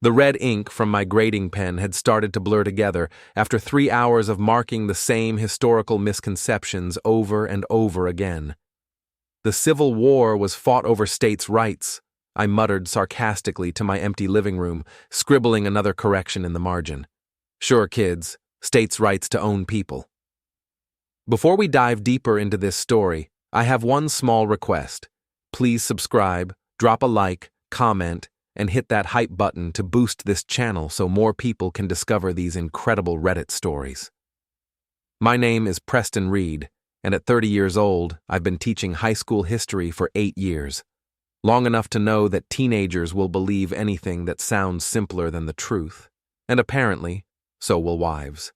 The red ink from my grading pen had started to blur together after 3 hours of marking the same historical misconceptions over and over again. The Civil War was fought over states' rights, I muttered sarcastically to my empty living room, scribbling another correction in the margin. Sure, kids, states' rights to own people. Before we dive deeper into this story, I have one small request. Please subscribe, drop a like, comment, and hit that hype button to boost this channel so more people can discover these incredible Reddit stories. My name is Preston Reed, and at 30 years old, I've been teaching high school history for 8 years. Long enough to know that teenagers will believe anything that sounds simpler than the truth, and apparently, so will wives.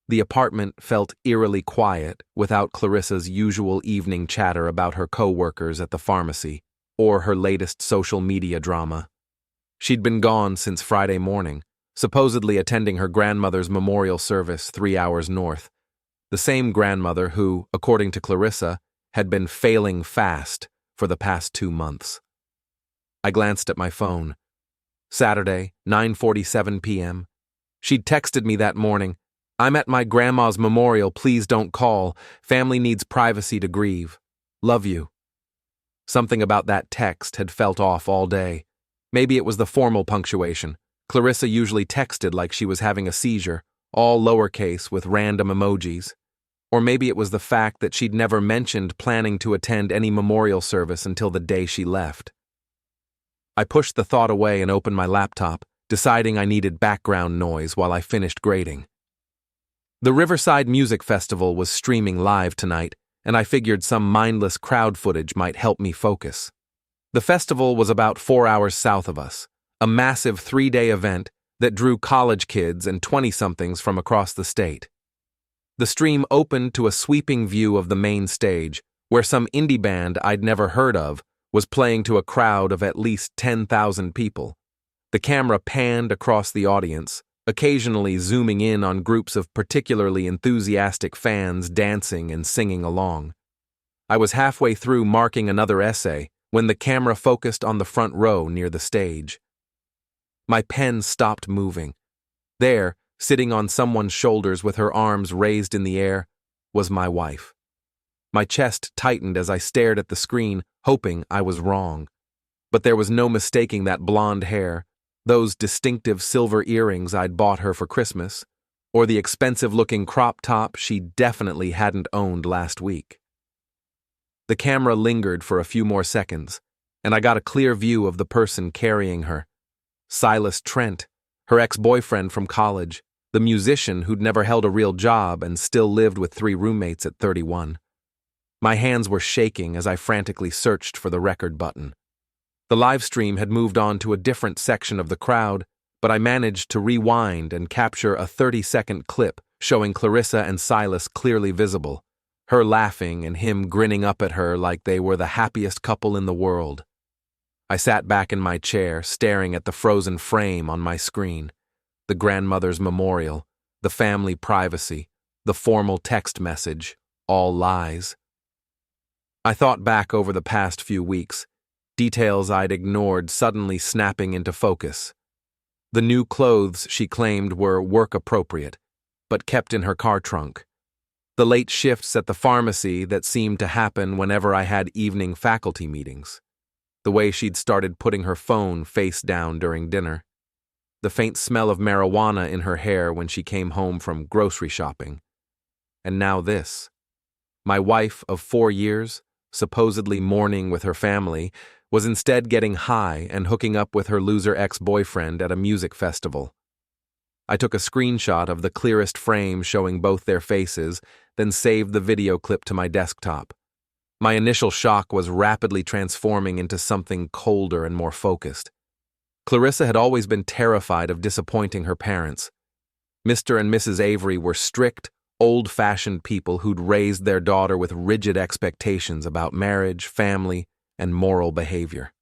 The apartment felt eerily quiet without Clarissa's usual evening chatter about her co-workers at the pharmacy or her latest social media drama. She'd been gone since Friday morning, supposedly attending her grandmother's memorial service 3 hours north, the same grandmother who, according to Clarissa, had been failing fast for the past 2 months. I glanced at my phone. Saturday, 9:47 p.m. She'd texted me that morning, "I'm at my grandma's memorial, please don't call. Family needs privacy to grieve. Love you." Something about that text had felt off all day. Maybe it was the formal punctuation. Clarissa usually texted like she was having a seizure, all lowercase with random emojis. Or maybe it was the fact that she'd never mentioned planning to attend any memorial service until the day she left. I pushed the thought away and opened my laptop, deciding I needed background noise while I finished grading. The Riverside Music Festival was streaming live tonight, and I figured some mindless crowd footage might help me focus. The festival was about 4 hours south of us, a massive 3-day event that drew college kids and 20-somethings from across the state. The stream opened to a sweeping view of the main stage, where some indie band I'd never heard of was playing to a crowd of at least 10,000 people. The camera panned across the audience, occasionally zooming in on groups of particularly enthusiastic fans dancing and singing along. I was halfway through marking another essay when the camera focused on the front row near the stage. My pen stopped moving. There, sitting on someone's shoulders with her arms raised in the air, was my wife. My chest tightened as I stared at the screen, hoping I was wrong. But there was no mistaking that blonde hair, those distinctive silver earrings I'd bought her for Christmas, or the expensive-looking crop top she definitely hadn't owned last week. The camera lingered for a few more seconds, and I got a clear view of the person carrying her. Silas Trent, her ex-boyfriend from college, the musician who'd never held a real job and still lived with 3 roommates at 31. My hands were shaking as I frantically searched for the record button. The live stream had moved on to a different section of the crowd, but I managed to rewind and capture a 30-second clip showing Clarissa and Silas clearly visible, her laughing and him grinning up at her like they were the happiest couple in the world. I sat back in my chair, staring at the frozen frame on my screen. The grandmother's memorial, the family privacy, the formal text message, all lies. I thought back over the past few weeks, details I'd ignored suddenly snapping into focus. The new clothes she claimed were work-appropriate, but kept in her car trunk. The late shifts at the pharmacy that seemed to happen whenever I had evening faculty meetings. The way she'd started putting her phone face down during dinner. The faint smell of marijuana in her hair when she came home from grocery shopping. And now this. My wife of 4 years, supposedly mourning with her family, was instead getting high and hooking up with her loser ex-boyfriend at a music festival. I took a screenshot of the clearest frame showing both their faces, then saved the video clip to my desktop. My initial shock was rapidly transforming into something colder and more focused. Clarissa had always been terrified of disappointing her parents. Mr. and Mrs. Avery were strict, old-fashioned people who'd raised their daughter with rigid expectations about marriage, family, and moral behavior.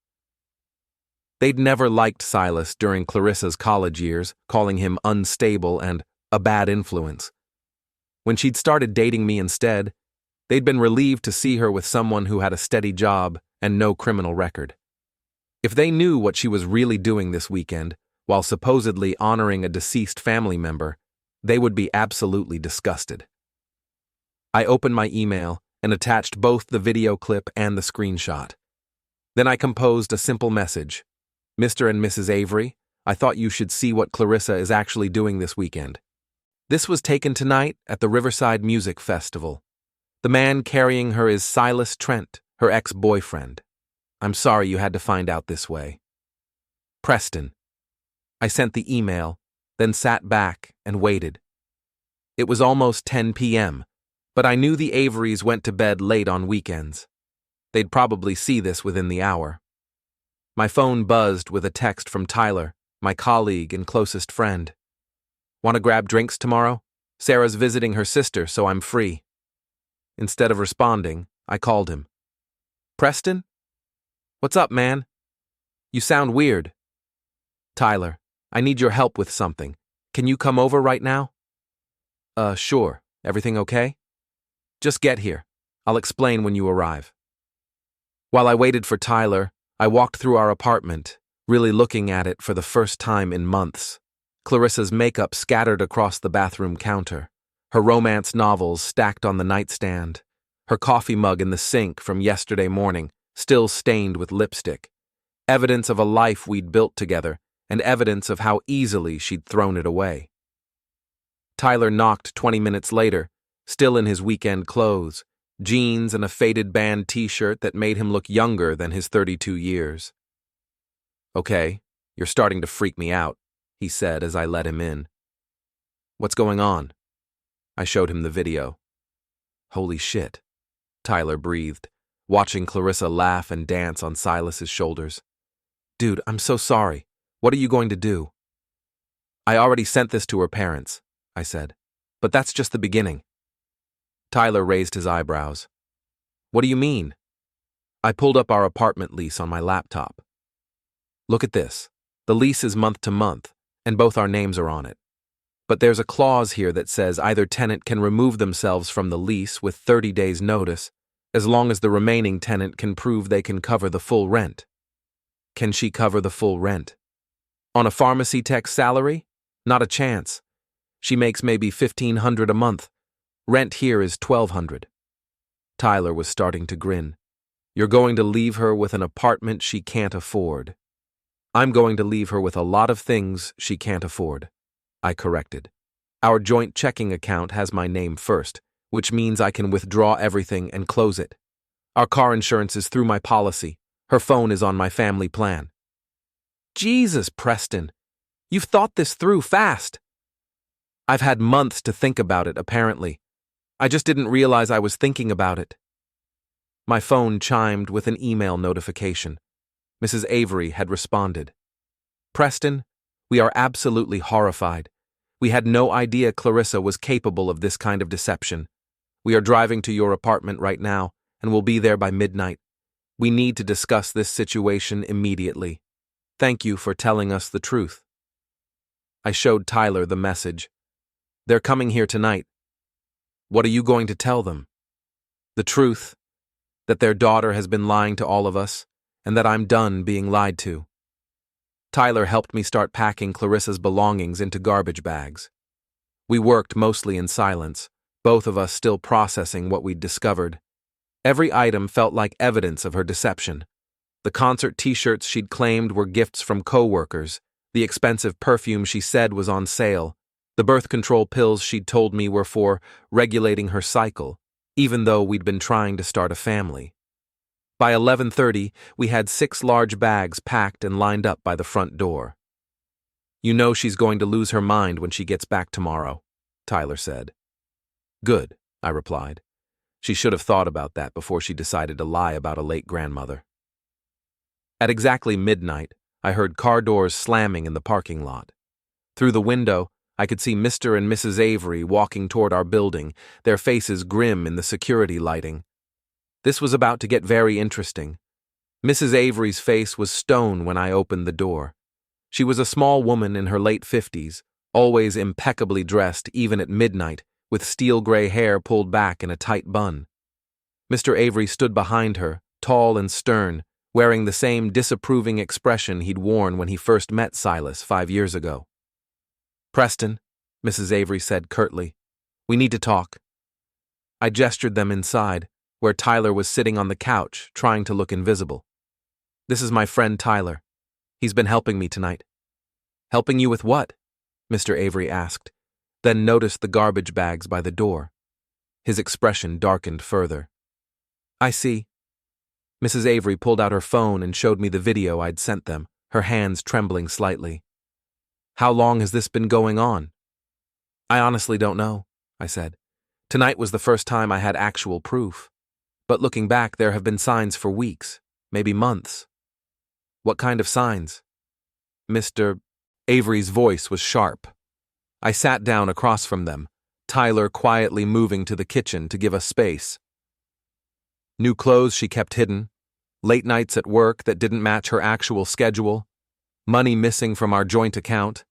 They'd never liked Silas during Clarissa's college years, calling him unstable and a bad influence. When she'd started dating me instead, they'd been relieved to see her with someone who had a steady job and no criminal record. If they knew what she was really doing this weekend, while supposedly honoring a deceased family member, they would be absolutely disgusted. I opened my email and attached both the video clip and the screenshot. Then I composed a simple message. Mr. and Mrs. Avery, I thought you should see what Clarissa is actually doing this weekend. This was taken tonight at the Riverside Music Festival. The man carrying her is Silas Trent, her ex-boyfriend. I'm sorry you had to find out this way. Preston. I sent the email, then sat back and waited. It was almost 10 p.m., but I knew the Averys went to bed late on weekends. They'd probably see this within the hour. My phone buzzed with a text from Tyler, my colleague and closest friend. Want to grab drinks tomorrow? Sarah's visiting her sister, so I'm free. Instead of responding, I called him. Preston? What's up, man? You sound weird. Tyler, I need your help with something. Can you come over right now? Sure. Everything okay? Just get here. I'll explain when you arrive. While I waited for Tyler, I walked through our apartment, really looking at it for the first time in months. Clarissa's makeup scattered across the bathroom counter, her romance novels stacked on the nightstand, her coffee mug in the sink from yesterday morning, still stained with lipstick, evidence of a life we'd built together, and evidence of how easily she'd thrown it away. Tyler knocked 20 minutes later, still in his weekend clothes, jeans and a faded band t-shirt that made him look younger than his 32 years. Okay, you're starting to freak me out, he said as I let him in. What's going on? I showed him the video. Holy shit, Tyler breathed, watching Clarissa laugh and dance on Silas's shoulders. Dude, I'm so sorry. What are you going to do? I already sent this to her parents, I said. But that's just the beginning. Tyler raised his eyebrows. What do you mean? I pulled up our apartment lease on my laptop. Look at this. The lease is month to month, and both our names are on it. But there's a clause here that says either tenant can remove themselves from the lease with 30 days' notice, as long as the remaining tenant can prove they can cover the full rent. Can she cover the full rent? On a pharmacy tech's salary? Not a chance. She makes maybe $1,500 a month. Rent here is $1,200. Tyler was starting to grin. You're going to leave her with an apartment she can't afford. I'm going to leave her with a lot of things she can't afford, I corrected. Our joint checking account has my name first, which means I can withdraw everything and close it. Our car insurance is through my policy. Her phone is on my family plan. Jesus, Preston, you've thought this through fast. I've had months to think about it, apparently. I just didn't realize I was thinking about it. My phone chimed with an email notification. Mrs. Avery had responded. Preston, we are absolutely horrified. We had no idea Clarissa was capable of this kind of deception. We are driving to your apartment right now, and will be there by midnight. We need to discuss this situation immediately. Thank you for telling us the truth. I showed Tyler the message. They're coming here tonight. What are you going to tell them? The truth, that their daughter has been lying to all of us, and that I'm done being lied to. Tyler helped me start packing Clarissa's belongings into garbage bags. We worked mostly in silence, both of us still processing what we'd discovered. Every item felt like evidence of her deception. The concert t-shirts she'd claimed were gifts from co-workers, the expensive perfume she said was on sale, the birth control pills she'd told me were for regulating her cycle, even though we'd been trying to start a family. By 11:30, we had 6 large bags packed and lined up by the front door. You know she's going to lose her mind when she gets back tomorrow, Tyler said. Good, I replied. She should have thought about that before she decided to lie about a late grandmother. At exactly midnight, I heard car doors slamming in the parking lot. Through the window, I could see Mr. and Mrs. Avery walking toward our building, their faces grim in the security lighting. This was about to get very interesting. Mrs. Avery's face was stone when I opened the door. She was a small woman in her late 50s, always impeccably dressed even at midnight, with steel gray hair pulled back in a tight bun. Mr. Avery stood behind her, tall and stern, wearing the same disapproving expression he'd worn when he first met Silas 5 years ago. "Preston," Mrs. Avery said curtly, "we need to talk." I gestured them inside, where Tyler was sitting on the couch, trying to look invisible. "This is my friend Tyler. He's been helping me tonight." "Helping you with what?" Mr. Avery asked, then noticed the garbage bags by the door. His expression darkened further. "I see." Mrs. Avery pulled out her phone and showed me the video I'd sent them, her hands trembling slightly. "How long has this been going on?" "I honestly don't know," I said. "Tonight was the first time I had actual proof. But looking back, there have been signs for weeks, maybe months." "What kind of signs?" Mr. Avery's voice was sharp. I sat down across from them, Tyler quietly moving to the kitchen to give us space. "New clothes she kept hidden, late nights at work that didn't match her actual schedule, money missing from our joint account.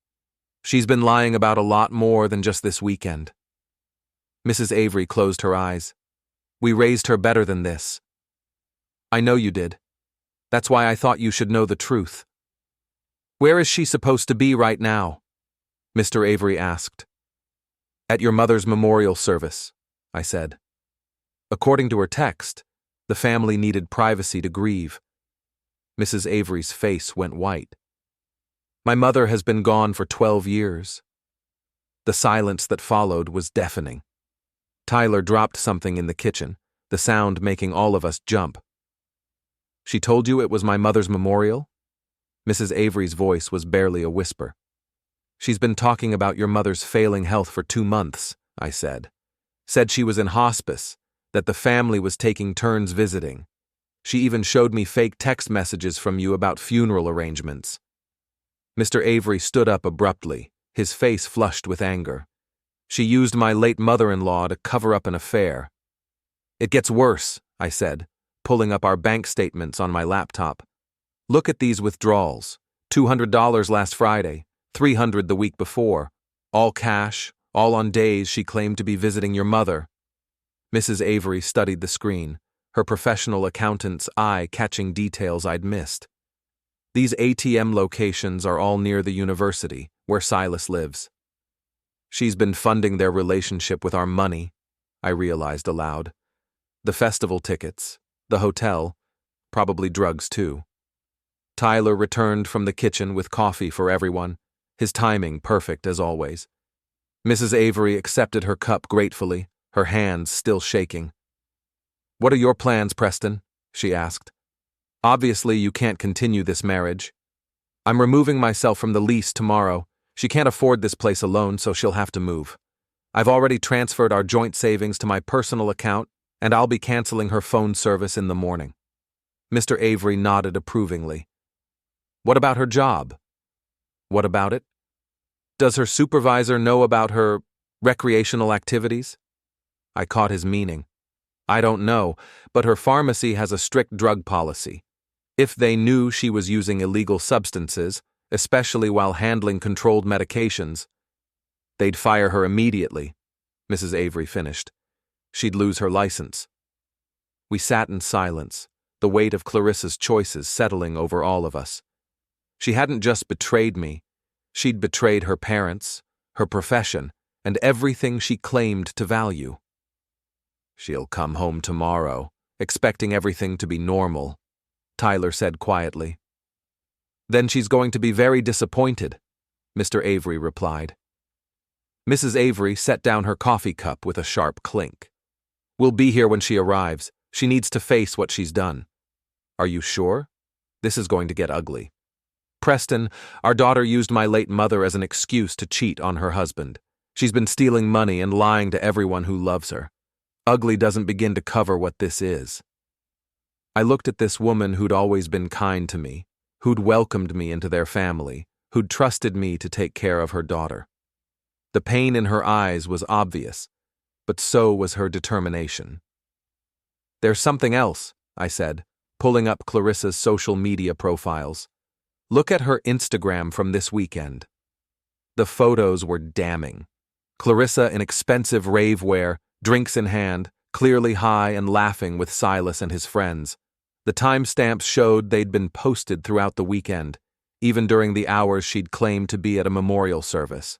She's been lying about a lot more than just this weekend." Mrs. Avery closed her eyes. "We raised her better than this." "I know you did. That's why I thought you should know the truth." "Where is she supposed to be right now?" Mr. Avery asked. "At your mother's memorial service," I said. According to her text, the family needed privacy to grieve. Mrs. Avery's face went white. "My mother has been gone for 12 years. The silence that followed was deafening. Tyler dropped something in the kitchen, the sound making all of us jump. "She told you it was my mother's memorial?" Mrs. Avery's voice was barely a whisper. "She's been talking about your mother's failing health for 2 months, I said. Said she was in hospice, that the family was taking turns visiting. She even showed me fake text messages from you about funeral arrangements." Mr. Avery stood up abruptly, his face flushed with anger. "She used my late mother-in-law to cover up an affair." "It gets worse," I said, pulling up our bank statements on my laptop. "Look at these withdrawals. $200 last Friday, $300 the week before. All cash, all on days she claimed to be visiting your mother." Mrs. Avery studied the screen, her professional accountant's eye catching details I'd missed. "These ATM locations are all near the university, where Silas lives. She's been funding their relationship with our money," I realized aloud. "The festival tickets, the hotel, probably drugs too." Tyler returned from the kitchen with coffee for everyone, his timing perfect as always. Mrs. Avery accepted her cup gratefully, her hands still shaking. "What are your plans, Preston?" she asked. "Obviously, you can't continue this marriage. I'm removing myself from the lease tomorrow. She can't afford this place alone, so she'll have to move. I've already transferred our joint savings to my personal account, and I'll be canceling her phone service in the morning." Mr. Avery nodded approvingly. "What about her job?" "What about it? Does her supervisor know about her recreational activities?" I caught his meaning. "I don't know, but her pharmacy has a strict drug policy. If they knew she was using illegal substances, especially while handling controlled medications, they'd fire her immediately," Mrs. Avery finished. "She'd lose her license." We sat in silence, the weight of Clarissa's choices settling over all of us. She hadn't just betrayed me, she'd betrayed her parents, her profession, and everything she claimed to value. "She'll come home tomorrow, expecting everything to be normal," Tyler said quietly. "Then she's going to be very disappointed," Mr. Avery replied. Mrs. Avery set down her coffee cup with a sharp clink. "We'll be here when she arrives. She needs to face what she's done." "Are you sure? This is going to get ugly." "Preston, our daughter used my late mother as an excuse to cheat on her husband. She's been stealing money and lying to everyone who loves her. Ugly doesn't begin to cover what this is." I looked at this woman who'd always been kind to me, who'd welcomed me into their family, who'd trusted me to take care of her daughter. The pain in her eyes was obvious, but so was her determination. "There's something else," I said, pulling up Clarissa's social media profiles. "Look at her Instagram from this weekend." The photos were damning. Clarissa in expensive rave wear, drinks in hand, clearly high and laughing with Silas and his friends. The timestamps showed they'd been posted throughout the weekend, even during the hours she'd claimed to be at a memorial service.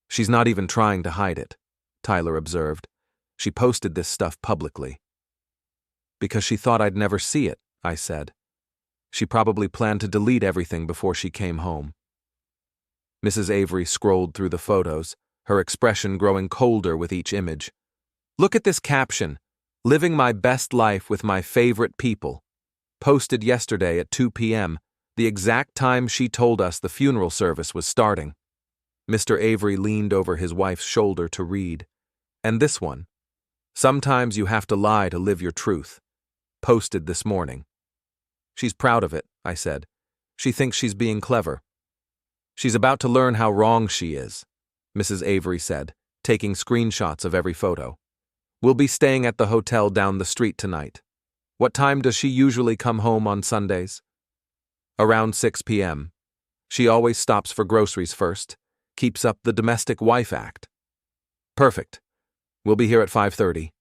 "She's not even trying to hide it," Tyler observed. "She posted this stuff publicly." "Because she thought I'd never see it," I said. "She probably planned to delete everything before she came home." Mrs. Avery scrolled through the photos, her expression growing colder with each image. "Look at this caption. Living my best life with my favorite people. Posted yesterday at 2 p.m., the exact time she told us the funeral service was starting." Mr. Avery leaned over his wife's shoulder to read. "And this one. Sometimes you have to lie to live your truth. Posted this morning." "She's proud of it," I said. "She thinks she's being clever." "She's about to learn how wrong she is," Mrs. Avery said, taking screenshots of every photo. "We'll be staying at the hotel down the street tonight. What time does she usually come home on Sundays?" "Around 6 p.m. She always stops for groceries first. Keeps up the domestic wife act." "Perfect. We'll be here at 5:30.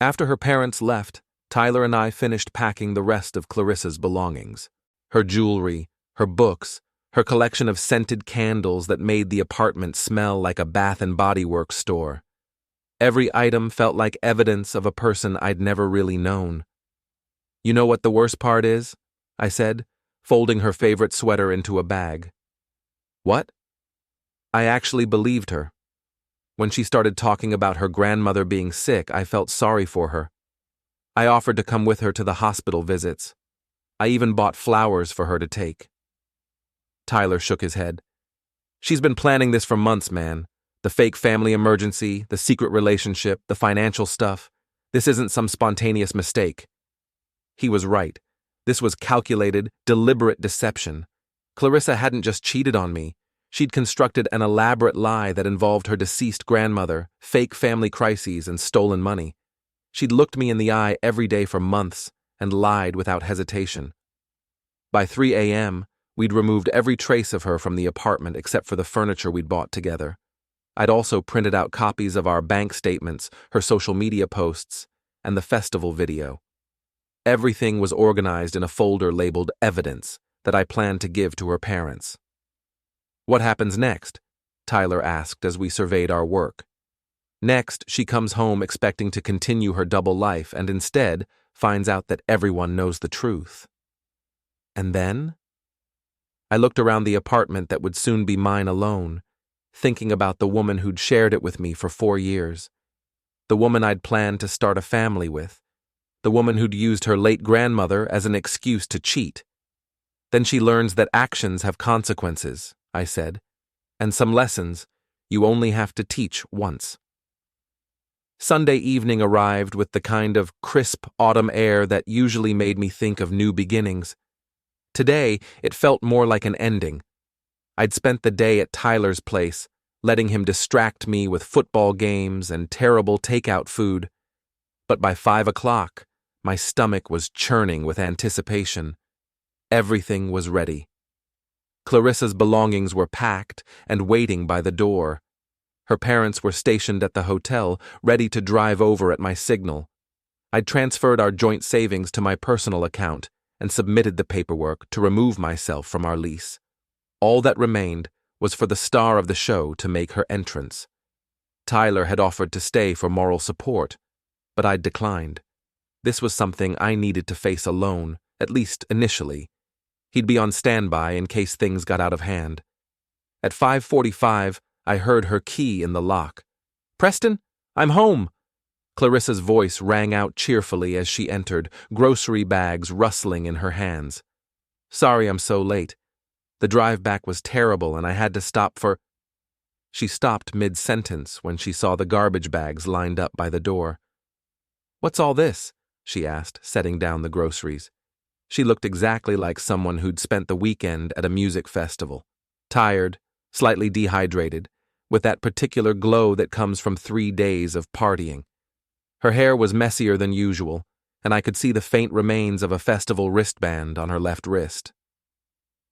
After her parents left, Tyler and I finished packing the rest of Clarissa's belongings. Her jewelry, her books, her collection of scented candles that made the apartment smell like a Bath and Body Works store. Every item felt like evidence of a person I'd never really known. "You know what the worst part is?" I said, folding her favorite sweater into a bag. "What?" I actually believed her. When she started talking about her grandmother being sick, I felt sorry for her. I offered to come with her to the hospital visits. I even bought flowers for her to take. Tyler shook his head. "She's been planning this for months, man. The fake family emergency, the secret relationship, the financial stuff. This isn't some spontaneous mistake." He was right. This was calculated, deliberate deception. Clarissa hadn't just cheated on me. She'd constructed an elaborate lie that involved her deceased grandmother, fake family crises, and stolen money. She'd looked me in the eye every day for months and lied without hesitation. By 3 a.m., we'd removed every trace of her from the apartment except for the furniture we'd bought together. I'd also printed out copies of our bank statements, her social media posts, and the festival video. Everything was organized in a folder labeled Evidence that I planned to give to her parents. "What happens next?" Tyler asked as we surveyed our work. "Next, she comes home expecting to continue her double life and instead finds out that everyone knows the truth." "And then?" I looked around the apartment that would soon be mine alone, thinking about the woman who'd shared it with me for 4 years, the woman I'd planned to start a family with, the woman who'd used her late grandmother as an excuse to cheat. "Then she learns that actions have consequences," I said, "and some lessons you only have to teach once." Sunday evening arrived with the kind of crisp autumn air that usually made me think of new beginnings. Today, it felt more like an ending. I'd spent the day at Tyler's place, letting him distract me with football games and terrible takeout food. But by 5 o'clock, my stomach was churning with anticipation. Everything was ready. Clarissa's belongings were packed and waiting by the door. Her parents were stationed at the hotel, ready to drive over at my signal. I'd transferred our joint savings to my personal account and submitted the paperwork to remove myself from our lease. All that remained was for the star of the show to make her entrance. Tyler had offered to stay for moral support, but I'd declined. This was something I needed to face alone, at least initially. He'd be on standby in case things got out of hand. At 5:45, I heard her key in the lock. "Preston, I'm home!" Clarissa's voice rang out cheerfully as she entered, grocery bags rustling in her hands. "Sorry I'm so late. The drive back was terrible and I had to stop for—" She stopped mid-sentence when she saw the garbage bags lined up by the door. "What's all this?" she asked, setting down the groceries. She looked exactly like someone who'd spent the weekend at a music festival. Tired, slightly dehydrated, with that particular glow that comes from 3 days of partying. Her hair was messier than usual, and I could see the faint remains of a festival wristband on her left wrist.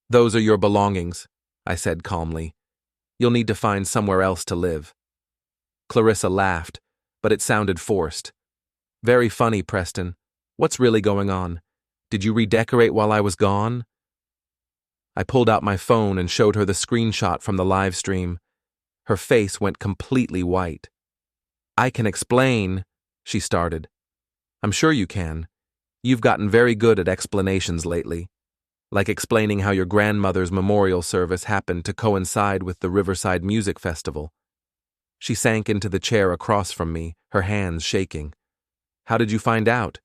"Those are your belongings," I said calmly. "You'll need to find somewhere else to live." Clarissa laughed, but it sounded forced. "Very funny, Preston. What's really going on? Did you redecorate while I was gone? I pulled out my phone and showed her the screenshot from the live stream. Her face went completely white. I can explain, she started. I'm sure you can. You've gotten very good at explanations lately, like explaining how your grandmother's memorial service happened to coincide with the Riverside Music Festival. She sank into the chair across from me, her hands shaking. How did you find out?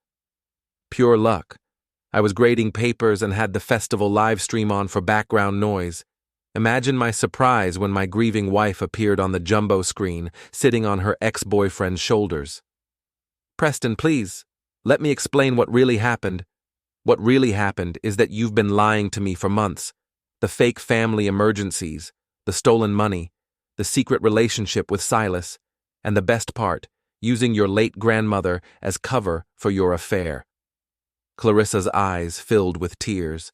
Pure luck. I was grading papers and had the festival live stream on for background noise. Imagine my surprise when my grieving wife appeared on the jumbo screen, sitting on her ex-boyfriend's shoulders. Preston, please, let me explain what really happened. What really happened is that you've been lying to me for months. The fake family emergencies, the stolen money, the secret relationship with Silas, and the best part, using your late grandmother as cover for your affair. Clarissa's eyes filled with tears.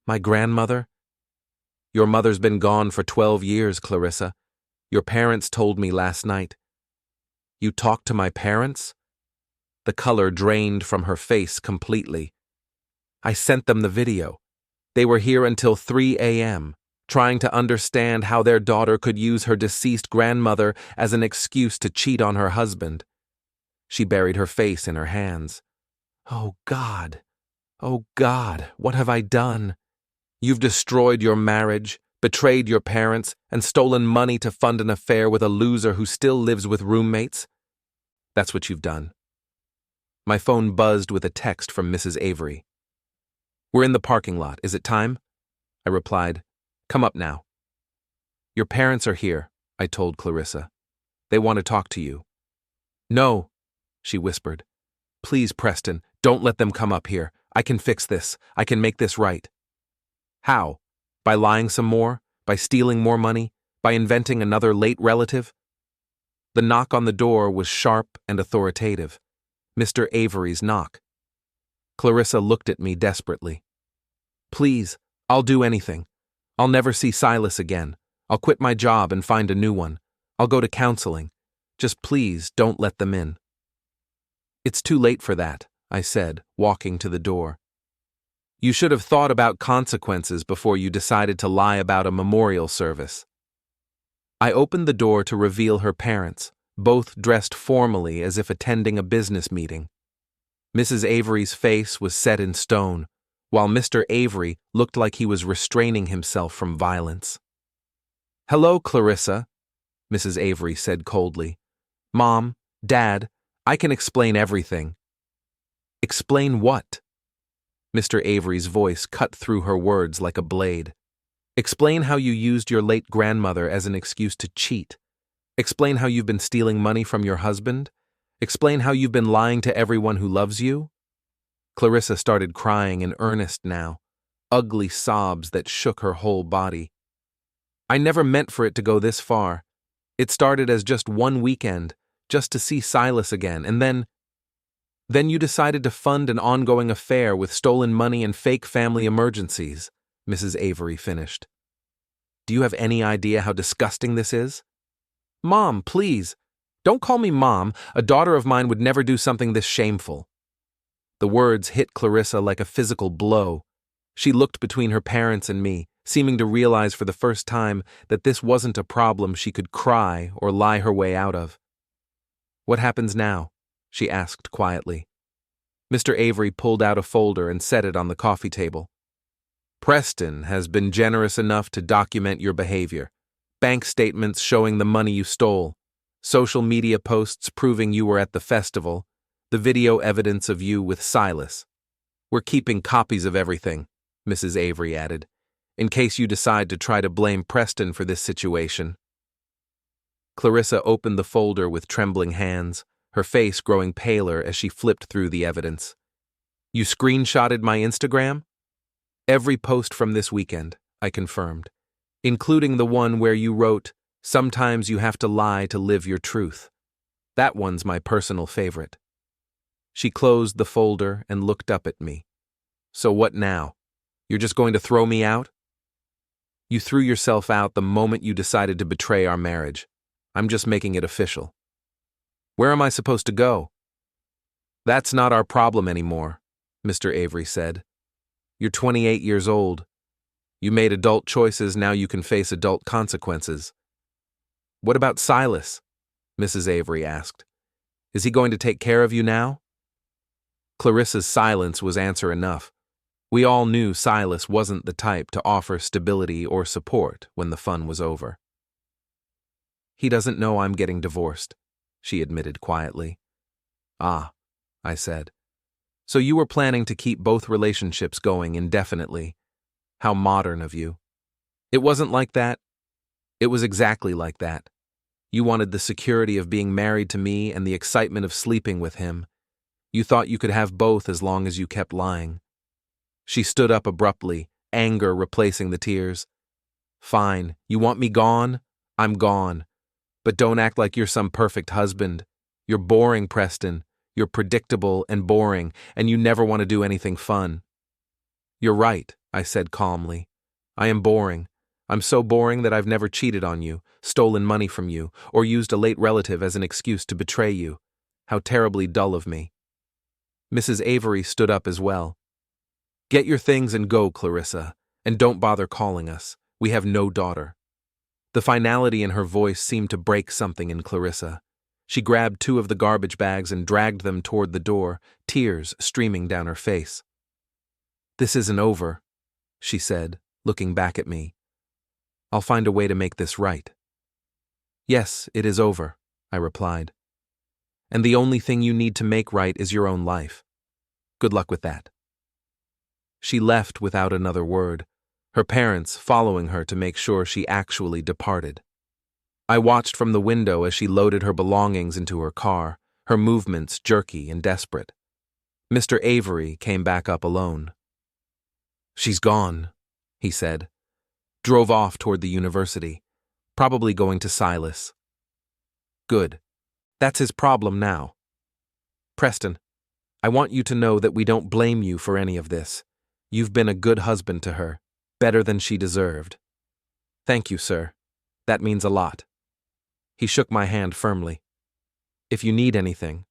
My grandmother? Your mother's been gone for 12 years, Clarissa. Your parents told me last night. You talked to my parents? The color drained from her face completely. I sent them the video. They were here until 3 a.m., trying to understand how their daughter could use her deceased grandmother as an excuse to cheat on her husband. She buried her face in her hands. Oh God, what have I done? You've destroyed your marriage, betrayed your parents, and stolen money to fund an affair with a loser who still lives with roommates? That's what you've done. My phone buzzed with a text from Mrs. Avery. We're in the parking lot. Is it time? I replied. Come up now. Your parents are here, I told Clarissa. They want to talk to you. No, she whispered. Please, Preston, don't let them come up here. I can fix this. I can make this right. How? By lying some more? By stealing more money? By inventing another late relative? The knock on the door was sharp and authoritative. Mr. Avery's knock. Clarissa looked at me desperately. Please, I'll do anything. I'll never see Silas again. I'll quit my job and find a new one. I'll go to counseling. Just please don't let them in. It's too late for that, I said, walking to the door. You should have thought about consequences before you decided to lie about a memorial service. I opened the door to reveal her parents, both dressed formally as if attending a business meeting. Mrs. Avery's face was set in stone, while Mr. Avery looked like he was restraining himself from violence. Hello, Clarissa, Mrs. Avery said coldly. Mom, Dad, I can explain everything. Explain what? Mr. Avery's voice cut through her words like a blade. Explain how you used your late grandmother as an excuse to cheat. Explain how you've been stealing money from your husband. Explain how you've been lying to everyone who loves you. Clarissa started crying in earnest now, ugly sobs that shook her whole body. I never meant for it to go this far. It started as just one weekend, just to see Silas again, and then you decided to fund an ongoing affair with stolen money and fake family emergencies, Mrs. Avery finished. Do you have any idea how disgusting this is? Mom, please. Don't call me Mom. A daughter of mine would never do something this shameful. The words hit Clarissa like a physical blow. She looked between her parents and me, seeming to realize for the first time that this wasn't a problem she could cry or lie her way out of. What happens now? She asked quietly. Mr. Avery pulled out a folder and set it on the coffee table. Preston has been generous enough to document your behavior. Bank statements showing the money you stole, social media posts proving you were at the festival, the video evidence of you with Silas. We're keeping copies of everything, Mrs. Avery added, in case you decide to try to blame Preston for this situation. Clarissa opened the folder with trembling hands, her face growing paler as she flipped through the evidence. You screenshotted my Instagram? Every post from this weekend, I confirmed, including the one where you wrote, "Sometimes you have to lie to live your truth." That one's my personal favorite. She closed the folder and looked up at me. So what now? You're just going to throw me out? You threw yourself out the moment you decided to betray our marriage. I'm just making it official. Where am I supposed to go? That's not our problem anymore, Mr. Avery said. You're 28 years old. You made adult choices, now you can face adult consequences. What about Silas? Mrs. Avery asked. Is he going to take care of you now? Clarissa's silence was answer enough. We all knew Silas wasn't the type to offer stability or support when the fun was over. He doesn't know I'm getting divorced, she admitted quietly. Ah, I said. So you were planning to keep both relationships going indefinitely. How modern of you. It wasn't like that. It was exactly like that. You wanted the security of being married to me and the excitement of sleeping with him. You thought you could have both as long as you kept lying. She stood up abruptly, anger replacing the tears. Fine, you want me gone? I'm gone. But don't act like you're some perfect husband. You're boring, Preston. You're predictable and boring, and you never want to do anything fun. You're right, I said calmly. I am boring. I'm so boring that I've never cheated on you, stolen money from you, or used a late relative as an excuse to betray you. How terribly dull of me. Mrs. Avery stood up as well. Get your things and go, Clarissa, and don't bother calling us. We have no daughter. The finality in her voice seemed to break something in Clarissa. She grabbed 2 of the garbage bags and dragged them toward the door, tears streaming down her face. This isn't over, she said, looking back at me. I'll find a way to make this right. Yes, it is over, I replied. And the only thing you need to make right is your own life. Good luck with that. She left without another word, her parents following her to make sure she actually departed. I watched from the window as she loaded her belongings into her car, her movements jerky and desperate. Mr. Avery came back up alone. She's gone, he said. Drove off toward the university, probably going to Silas. Good. That's his problem now. Preston, I want you to know that we don't blame you for any of this. You've been a good husband to her, better than she deserved. Thank you, sir. That means a lot. He shook my hand firmly. If you need anything,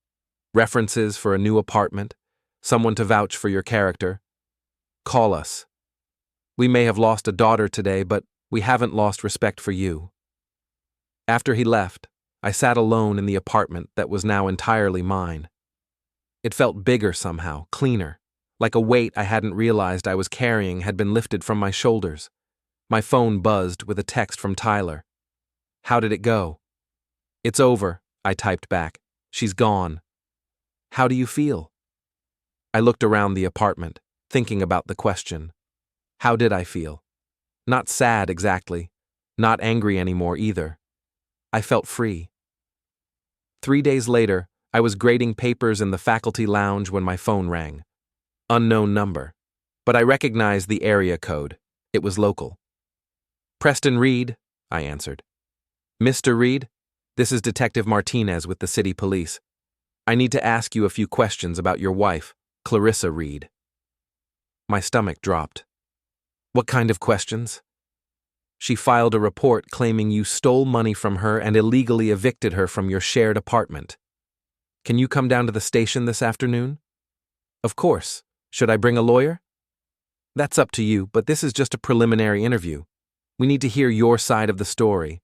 references for a new apartment, someone to vouch for your character, call us. We may have lost a daughter today, but we haven't lost respect for you. After he left, I sat alone in the apartment that was now entirely mine. It felt bigger somehow, cleaner, like a weight I hadn't realized I was carrying had been lifted from my shoulders. My phone buzzed with a text from Tyler. How did it go? It's over, I typed back. She's gone. How do you feel? I looked around the apartment, thinking about the question. How did I feel? Not sad exactly, not angry anymore either. I felt free. 3 days later, I was grading papers in the faculty lounge when my phone rang. Unknown number, but I recognized the area code. It was local. Preston Reed, I answered. Mr. Reed, this is Detective Martinez with the city police. I need to ask you a few questions about your wife, Clarissa Reed. My stomach dropped. What kind of questions? She filed a report claiming you stole money from her and illegally evicted her from your shared apartment. Can you come down to the station this afternoon? Of course. Should I bring a lawyer? That's up to you, but this is just a preliminary interview. We need to hear your side of the story.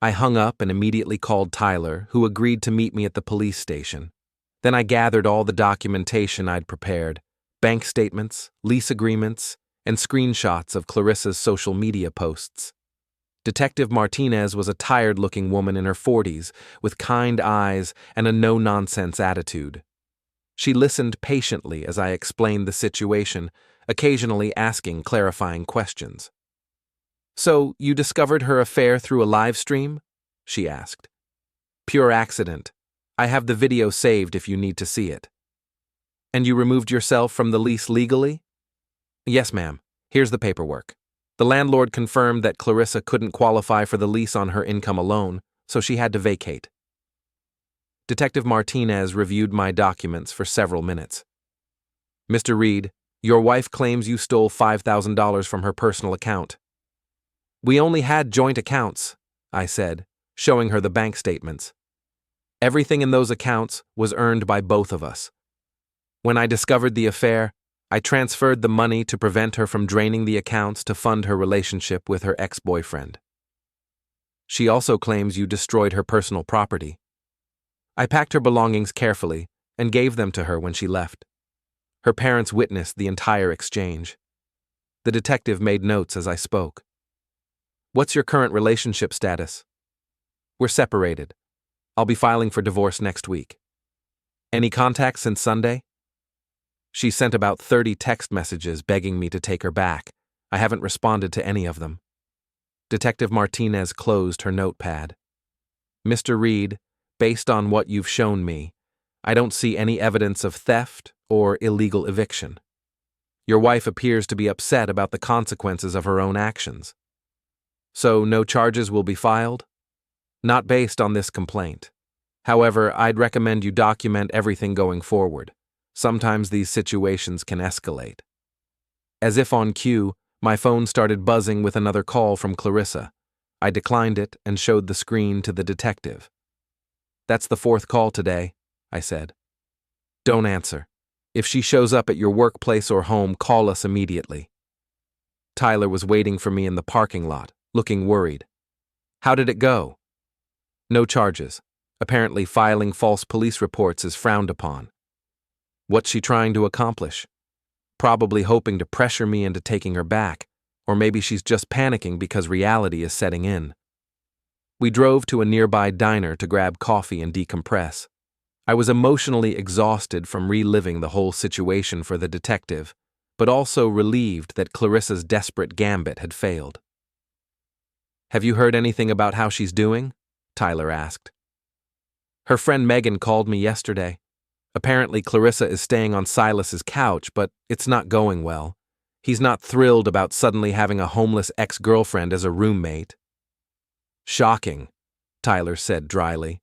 I hung up and immediately called Tyler, who agreed to meet me at the police station. Then I gathered all the documentation I'd prepared, bank statements, lease agreements, and screenshots of Clarissa's social media posts. Detective Martinez was a tired-looking woman in her 40s, with kind eyes and a no-nonsense attitude. She listened patiently as I explained the situation, occasionally asking clarifying questions. So, you discovered her affair through a live stream? She asked. Pure accident. I have the video saved if you need to see it. And you removed yourself from the lease legally? Yes, ma'am. Here's the paperwork. The landlord confirmed that Clarissa couldn't qualify for the lease on her income alone, so she had to vacate. Detective Martinez reviewed my documents for several minutes. Mr. Reed, your wife claims you stole $5,000 from her personal account. We only had joint accounts, I said, showing her the bank statements. Everything in those accounts was earned by both of us. When I discovered the affair, I transferred the money to prevent her from draining the accounts to fund her relationship with her ex-boyfriend. She also claims you destroyed her personal property. I packed her belongings carefully and gave them to her when she left. Her parents witnessed the entire exchange. The detective made notes as I spoke. What's your current relationship status? We're separated. I'll be filing for divorce next week. Any contact since Sunday? She sent about 30 text messages begging me to take her back. I haven't responded to any of them. Detective Martinez closed her notepad. Mr. Reed, based on what you've shown me, I don't see any evidence of theft or illegal eviction. Your wife appears to be upset about the consequences of her own actions. So no charges will be filed? Not based on this complaint. However, I'd recommend you document everything going forward. Sometimes these situations can escalate. As if on cue, my phone started buzzing with another call from Clarissa. I declined it and showed the screen to the detective. That's the 4th call today, I said. Don't answer. If she shows up at your workplace or home, call us immediately. Tyler was waiting for me in the parking lot, looking worried. How did it go? No charges. Apparently filing false police reports is frowned upon. What's she trying to accomplish? Probably hoping to pressure me into taking her back, or maybe she's just panicking because reality is setting in. We drove to a nearby diner to grab coffee and decompress. I was emotionally exhausted from reliving the whole situation for the detective, but also relieved that Clarissa's desperate gambit had failed. Have you heard anything about how she's doing? Tyler asked. Her friend Megan called me yesterday. Apparently Clarissa is staying on Silas's couch, but it's not going well. He's not thrilled about suddenly having a homeless ex-girlfriend as a roommate. Shocking, Tyler said dryly.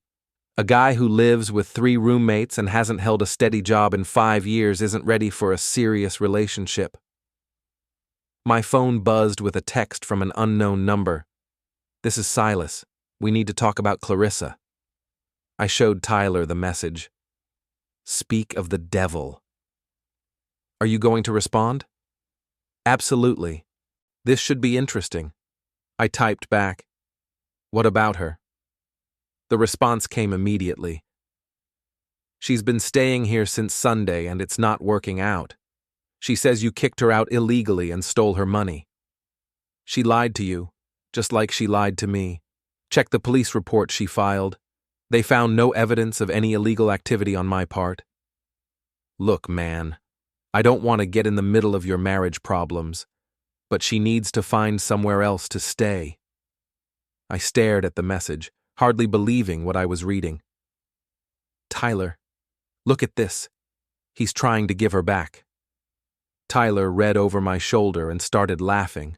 A guy who lives with 3 roommates and hasn't held a steady job in 5 years isn't ready for a serious relationship. My phone buzzed with a text from an unknown number. This is Silas. We need to talk about Clarissa. I showed Tyler the message. Speak of the devil. Are you going to respond? Absolutely. This should be interesting. I typed back. What about her? The response came immediately. She's been staying here since Sunday and it's not working out. She says you kicked her out illegally and stole her money. She lied to you, just like she lied to me. Check the police report she filed. They found no evidence of any illegal activity on my part. Look, man, I don't want to get in the middle of your marriage problems, but she needs to find somewhere else to stay. I stared at the message, hardly believing what I was reading. Tyler, look at this. He's trying to give her back. Tyler read over my shoulder and started laughing.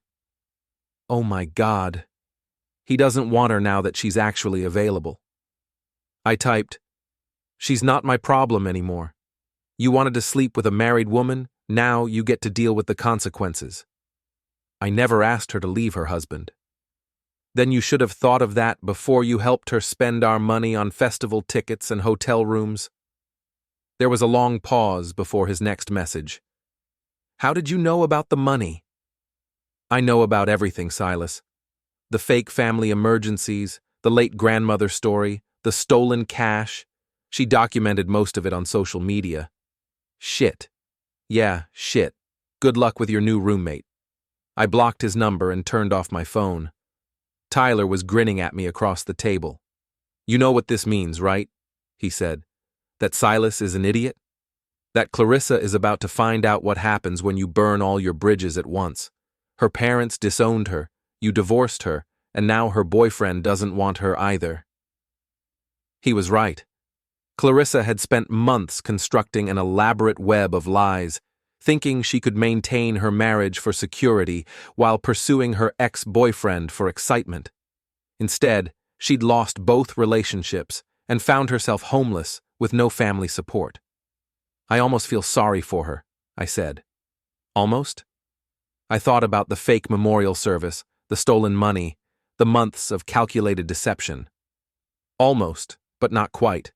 Oh my God. He doesn't want her now that she's actually available. I typed, she's not my problem anymore. You wanted to sleep with a married woman, now you get to deal with the consequences. I never asked her to leave her husband. Then you should have thought of that before you helped her spend our money on festival tickets and hotel rooms. There was a long pause before his next message. How did you know about the money? I know about everything, Silas. The fake family emergencies, the late grandmother story, the stolen cash. She documented most of it on social media. Shit. Yeah, shit. Good luck with your new roommate. I blocked his number and turned off my phone. Tyler was grinning at me across the table. You know what this means, right? He said. That Silas is an idiot? That Clarissa is about to find out what happens when you burn all your bridges at once. Her parents disowned her, you divorced her, and now her boyfriend doesn't want her either. He was right. Clarissa had spent months constructing an elaborate web of lies, thinking she could maintain her marriage for security while pursuing her ex-boyfriend for excitement. Instead, she'd lost both relationships and found herself homeless with no family support. I almost feel sorry for her, I said. Almost? I thought about the fake memorial service, the stolen money, the months of calculated deception. Almost, but not quite.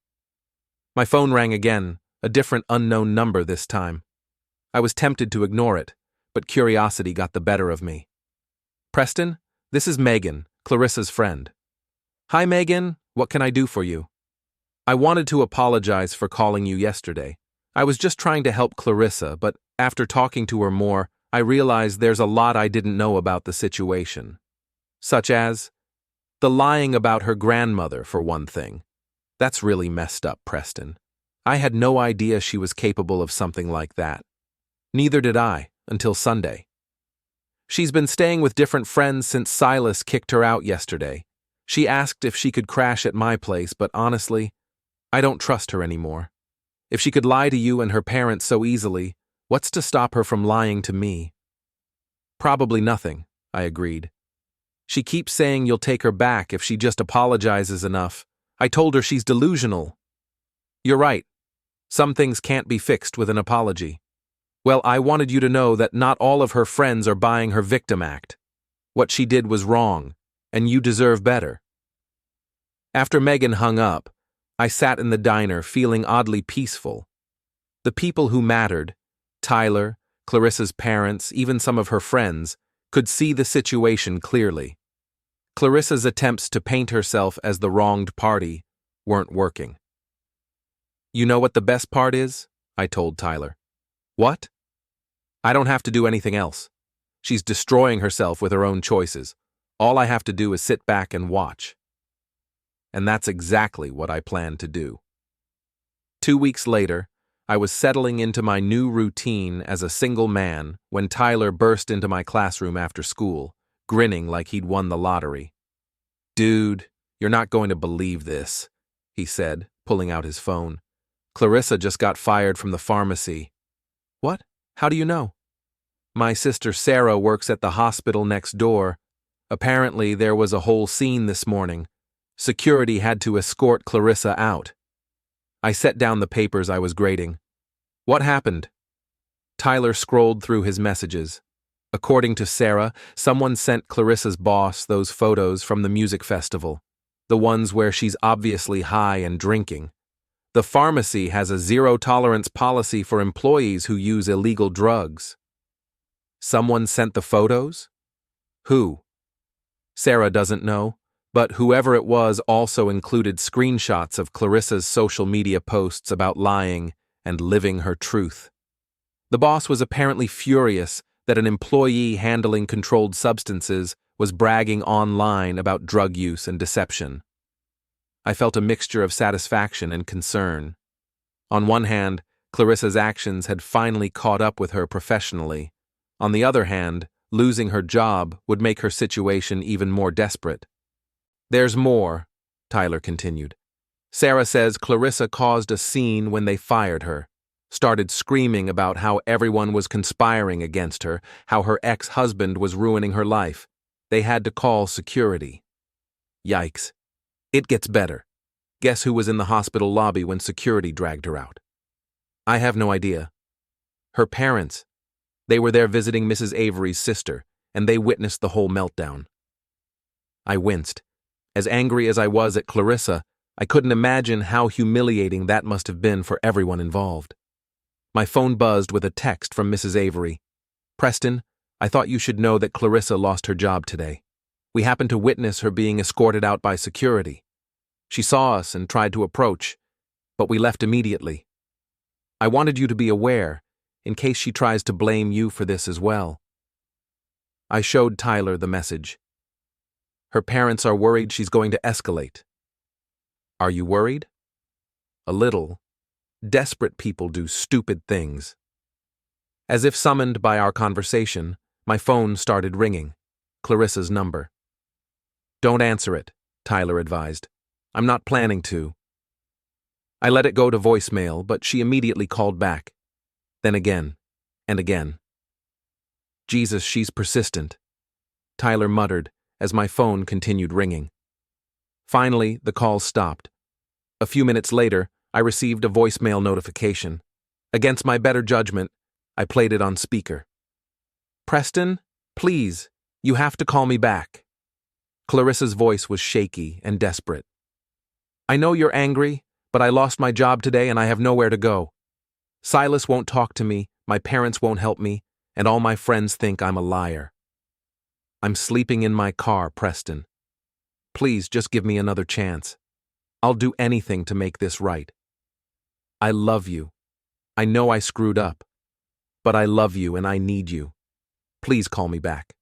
My phone rang again, a different unknown number this time. I was tempted to ignore it, but curiosity got the better of me. Preston, this is Megan, Clarissa's friend. Hi Megan, what can I do for you? I wanted to apologize for calling you yesterday. I was just trying to help Clarissa, but after talking to her more, I realized there's a lot I didn't know about the situation. Such as the lying about her grandmother, for one thing. That's really messed up, Preston. I had no idea she was capable of something like that. Neither did I, until Sunday. She's been staying with different friends since Silas kicked her out yesterday. She asked if she could crash at my place, but honestly, I don't trust her anymore. If she could lie to you and her parents so easily, what's to stop her from lying to me? Probably nothing, I agreed. She keeps saying you'll take her back if she just apologizes enough. I told her she's delusional. You're right. Some things can't be fixed with an apology. Well, I wanted you to know that not all of her friends are buying her victim act. What she did was wrong, and you deserve better. After Megan hung up, I sat in the diner feeling oddly peaceful. The people who mattered, Tyler, Clarissa's parents, even some of her friends, could see the situation clearly. Clarissa's attempts to paint herself as the wronged party weren't working. You know what the best part is? I told Tyler. What? I don't have to do anything else. She's destroying herself with her own choices. All I have to do is sit back and watch. And that's exactly what I plan to do. 2 weeks later, I was settling into my new routine as a single man when Tyler burst into my classroom after school, grinning like he'd won the lottery. Dude, you're not going to believe this, he said, pulling out his phone. Clarissa just got fired from the pharmacy. What? How do you know? My sister Sarah works at the hospital next door. Apparently, there was a whole scene this morning. Security had to escort Clarissa out. I set down the papers I was grading. What happened? Tyler scrolled through his messages. According to Sarah, someone sent Clarissa's boss those photos from the music festival, the ones where she's obviously high and drinking. The pharmacy has a zero-tolerance policy for employees who use illegal drugs. Someone sent the photos? Who? Sarah doesn't know, but whoever it was also included screenshots of Clarissa's social media posts about lying and living her truth. The boss was apparently furious that an employee handling controlled substances was bragging online about drug use and deception. I felt a mixture of satisfaction and concern. On one hand, Clarissa's actions had finally caught up with her professionally. On the other hand, losing her job would make her situation even more desperate. There's more, Tyler continued. Sarah says Clarissa caused a scene when they fired her, started screaming about how everyone was conspiring against her, how her ex-husband was ruining her life. They had to call security. Yikes. It gets better. Guess who was in the hospital lobby when security dragged her out? I have no idea. Her parents. They were there visiting Mrs. Avery's sister, and they witnessed the whole meltdown. I winced. As angry as I was at Clarissa, I couldn't imagine how humiliating that must have been for everyone involved. My phone buzzed with a text from Mrs. Avery. Preston, I thought you should know that Clarissa lost her job today. We happened to witness her being escorted out by security. She saw us and tried to approach, but we left immediately. I wanted you to be aware, in case she tries to blame you for this as well. I showed Tyler the message. Her parents are worried she's going to escalate. Are you worried? A little. Desperate people do stupid things. As if summoned by our conversation, my phone started ringing. Clarissa's number. Don't answer it, Tyler advised. I'm not planning to. I let it go to voicemail, but she immediately called back. Then again, and again. Jesus, she's persistent, Tyler muttered as my phone continued ringing. Finally, the call stopped. A few minutes later, I received a voicemail notification. Against my better judgment, I played it on speaker. Preston, please, you have to call me back. Clarissa's voice was shaky and desperate. I know you're angry, But I lost my job today and I have nowhere to go. Silas won't talk to me, my parents won't help me, and all my friends think I'm a liar. I'm sleeping in my car, Preston. Please just give me another chance. I'll do anything to make this right. I love you. I know I screwed up. But I love you and I need you. Please call me back.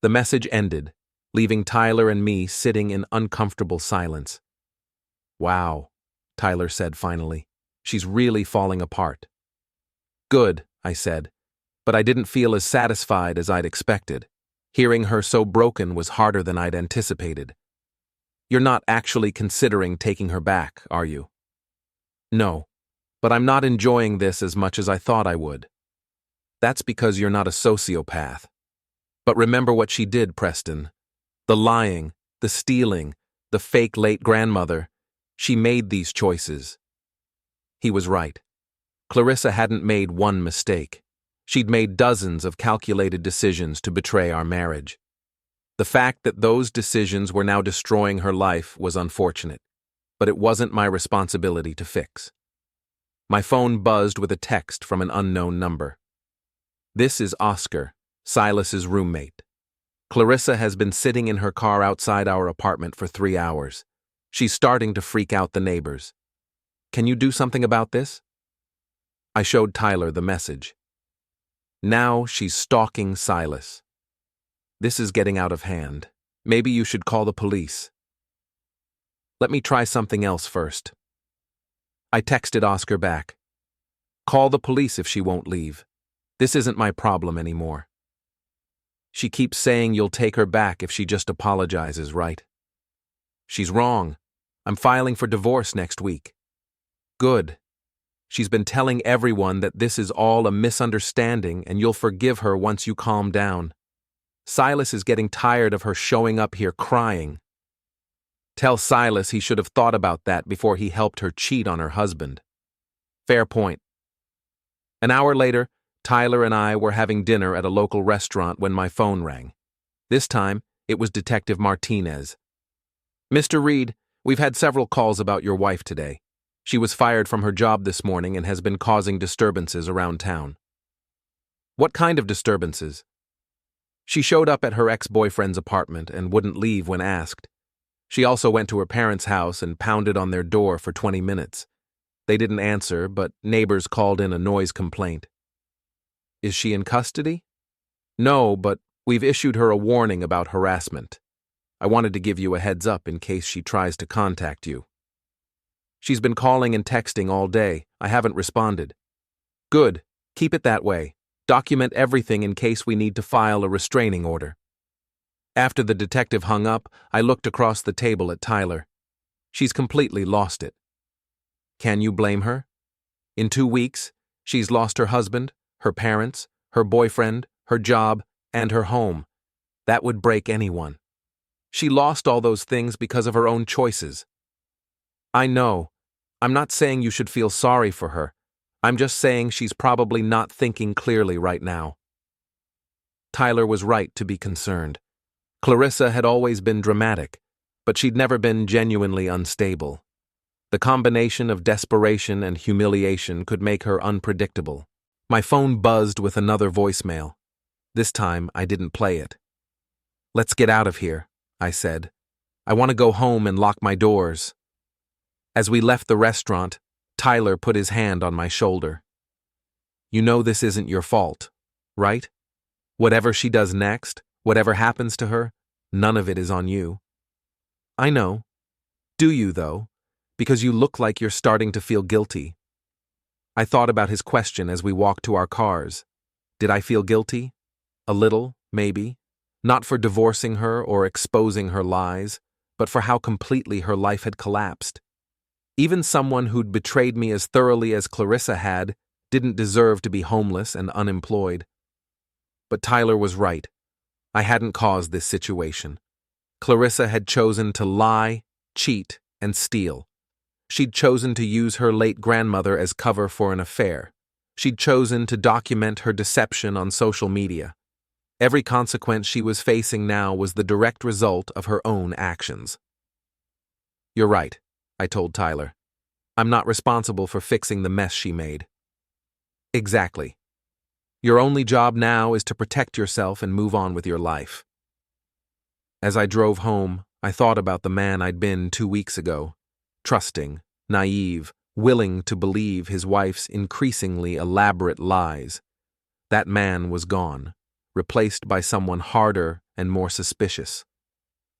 The message ended, leaving Tyler and me sitting in uncomfortable silence. Wow, Tyler said finally. She's really falling apart. Good, I said, but I didn't feel as satisfied as I'd expected. Hearing her so broken was harder than I'd anticipated. You're not actually considering taking her back, are you? No, but I'm not enjoying this as much as I thought I would. That's because you're not a sociopath. But remember what she did, Preston. The lying, the stealing, the fake late grandmother. She made these choices. He was right. Clarissa hadn't made one mistake. She'd made dozens of calculated decisions to betray our marriage. The fact that those decisions were now destroying her life was unfortunate, but it wasn't my responsibility to fix. My phone buzzed with a text from an unknown number. This is Oscar, Silas's roommate. Clarissa has been sitting in her car outside our apartment for 3 hours. She's starting to freak out the neighbors. Can you do something about this? I showed Tyler the message. Now she's stalking Silas. This is getting out of hand. Maybe you should call the police. Let me try something else first. I texted Oscar back. Call the police if she won't leave. This isn't my problem anymore. She keeps saying you'll take her back if she just apologizes, right? She's wrong. I'm filing for divorce next week. Good. She's been telling everyone that this is all a misunderstanding and you'll forgive her once you calm down. Silas is getting tired of her showing up here crying. Tell Silas he should have thought about that before he helped her cheat on her husband. Fair point. An hour later, Tyler and I were having dinner at a local restaurant when my phone rang. This time, it was Detective Martinez. Mr. Reed, we've had several calls about your wife today. She was fired from her job this morning and has been causing disturbances around town. What kind of disturbances? She showed up at her ex-boyfriend's apartment and wouldn't leave when asked. She also went to her parents' house and pounded on their door for 20 minutes. They didn't answer, but neighbors called in a noise complaint. Is she in custody? No, but we've issued her a warning about harassment. I wanted to give you a heads up in case she tries to contact you. She's been calling and texting all day. I haven't responded. Good. Keep it that way. Document everything in case we need to file a restraining order. After the detective hung up, I looked across the table at Tyler. She's completely lost it. Can you blame her? In 2 weeks, she's lost her husband, her parents, her boyfriend, her job, and her home. That would break anyone. She lost all those things because of her own choices. I know. I'm not saying you should feel sorry for her. I'm just saying she's probably not thinking clearly right now. Tyler was right to be concerned. Clarissa had always been dramatic, but she'd never been genuinely unstable. The combination of desperation and humiliation could make her unpredictable. My phone buzzed with another voicemail. This time, I didn't play it. Let's get out of here, I said. I want to go home and lock my doors. As we left the restaurant, Tyler put his hand on my shoulder. You know this isn't your fault, right? Whatever she does next, whatever happens to her, none of it is on you. I know. Do you, though? Because you look like you're starting to feel guilty. I thought about his question as we walked to our cars. Did I feel guilty? A little, maybe. Not for divorcing her or exposing her lies, but for how completely her life had collapsed. Even someone who'd betrayed me as thoroughly as Clarissa had didn't deserve to be homeless and unemployed. But Tyler was right. I hadn't caused this situation. Clarissa had chosen to lie, cheat, and steal. She'd chosen to use her late grandmother as cover for an affair. She'd chosen to document her deception on social media. Every consequence she was facing now was the direct result of her own actions. You're right, I told Tyler. I'm not responsible for fixing the mess she made. Exactly. Your only job now is to protect yourself and move on with your life. As I drove home, I thought about the man I'd been 2 weeks ago. Trusting, naive, willing to believe his wife's increasingly elaborate lies. That man was gone, replaced by someone harder and more suspicious.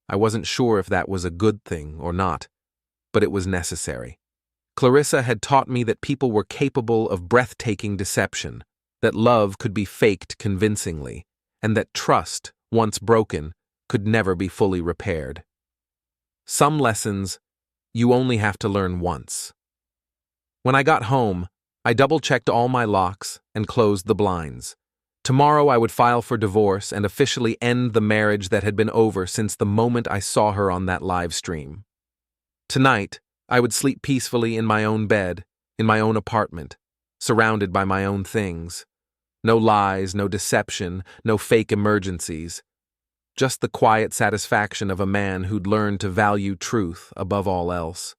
I wasn't sure if that was a good thing or not, but it was necessary. Clarissa had taught me that people were capable of breathtaking deception, that love could be faked convincingly, and that trust, once broken, could never be fully repaired. Some lessons you only have to learn once. When I got home, I double-checked all my locks and closed the blinds. Tomorrow I would file for divorce and officially end the marriage that had been over since the moment I saw her on that live stream. Tonight, I would sleep peacefully in my own bed, in my own apartment, surrounded by my own things. No lies, no deception, no fake emergencies. Just the quiet satisfaction of a man who'd learned to value truth above all else.